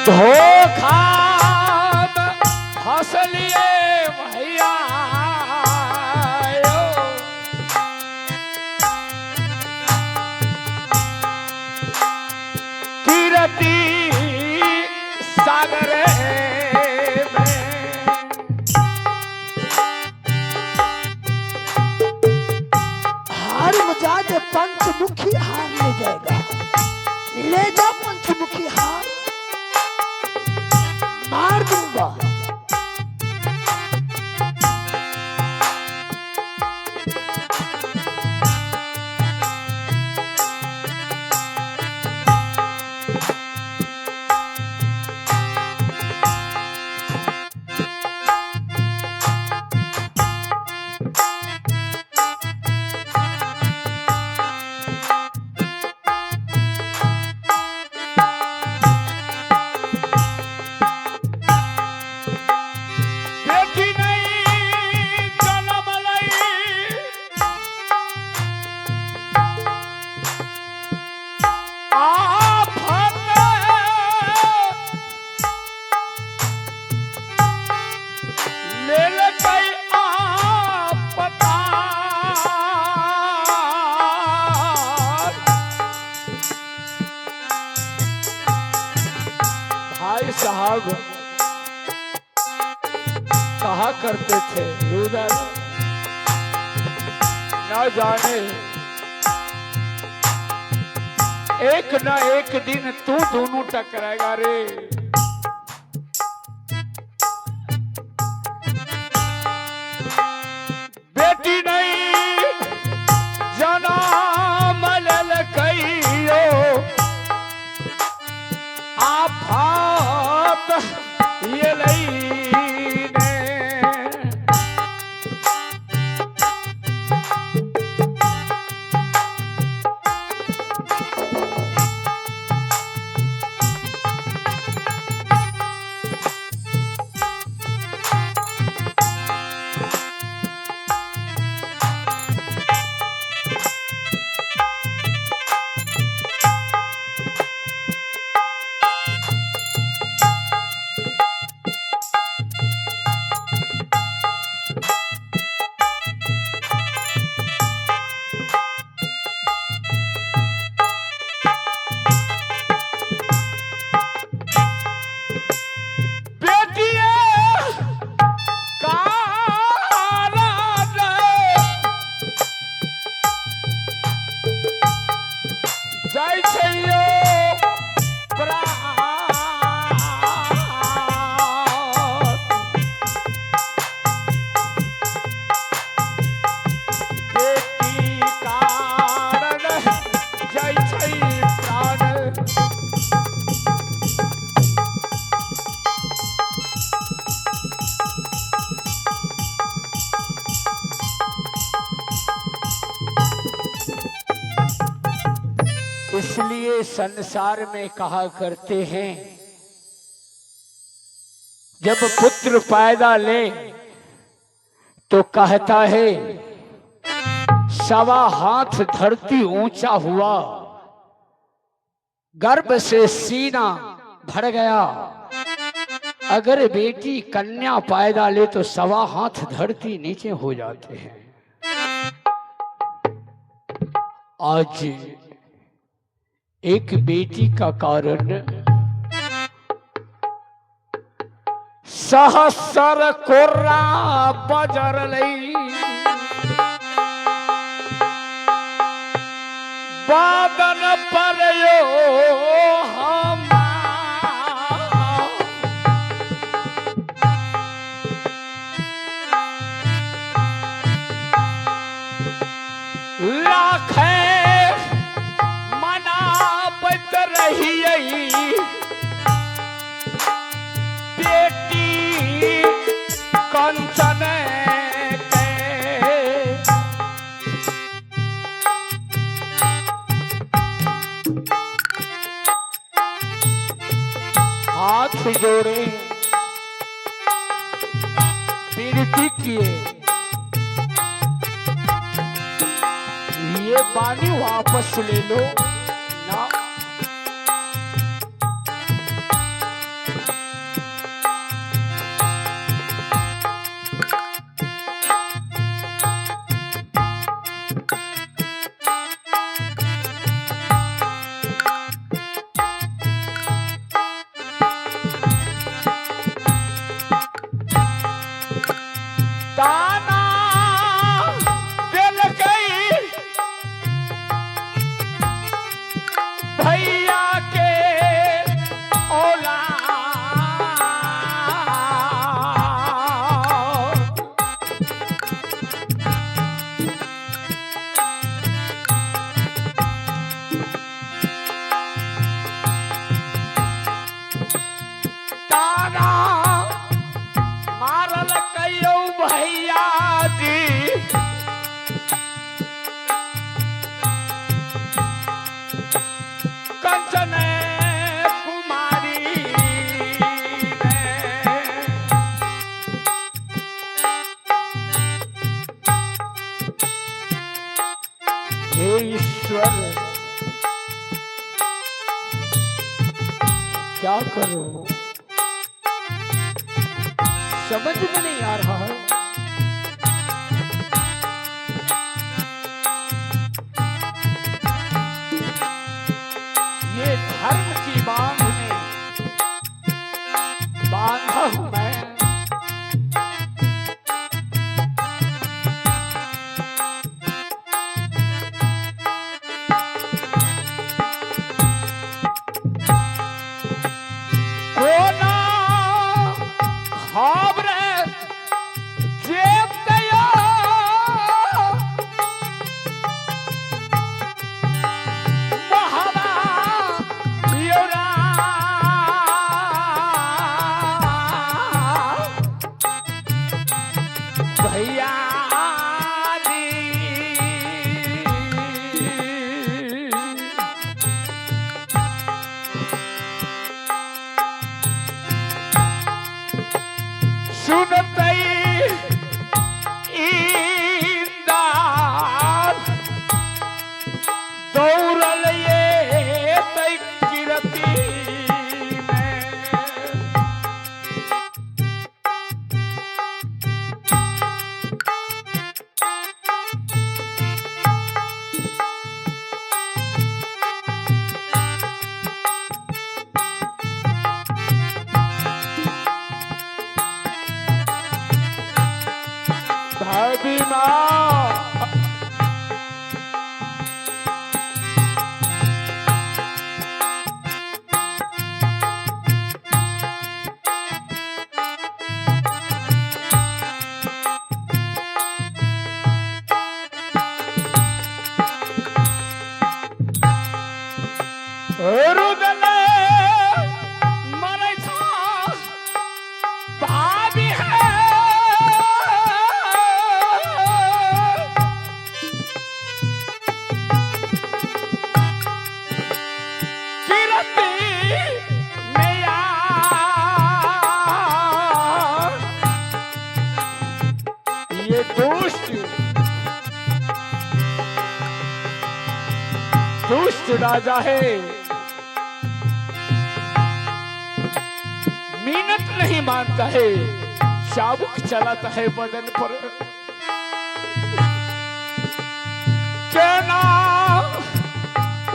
धोखा फंस लिए भैया कीरती सागर में हार मजा दे पंचमुखी हार ले जाएगा, ले जा पंचमुखी हार मार दूंगा। भाई साहब कहा करते थे रुदल न जाने एक न एक दिन तू दोनों टकराएगा रे। बेटी नहीं जनम लेल कहियो आफत ये लईने जय छैयो बेटी कारण जय छै प्राण इसलिए संसार में कहा करते हैं जब पुत्र पैदा ले तो कहता है सवा हाथ धरती ऊंचा हुआ, गर्भ से सीना भर गया। अगर बेटी कन्या पैदा ले तो सवा हाथ धरती नीचे हो जाते हैं। आज एक बेटी का कारण सहस्र कोर्रा बजर लई बादन पर यो हम लाखे बेटी कंचन हाथ जोड़े विनती किए, ये पानी वापस ले लो ना। क्या करूं, समझ में नहीं आ रहा है। ये धर्म की बांध में बांधा हूं मैं, दुष्ट राजा है, मिनट नहीं मानता है, चाबुक चलाता है बदन पर। केना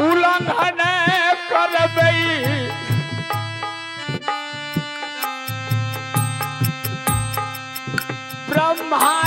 उल्लंघन करबई, ब्रह्मा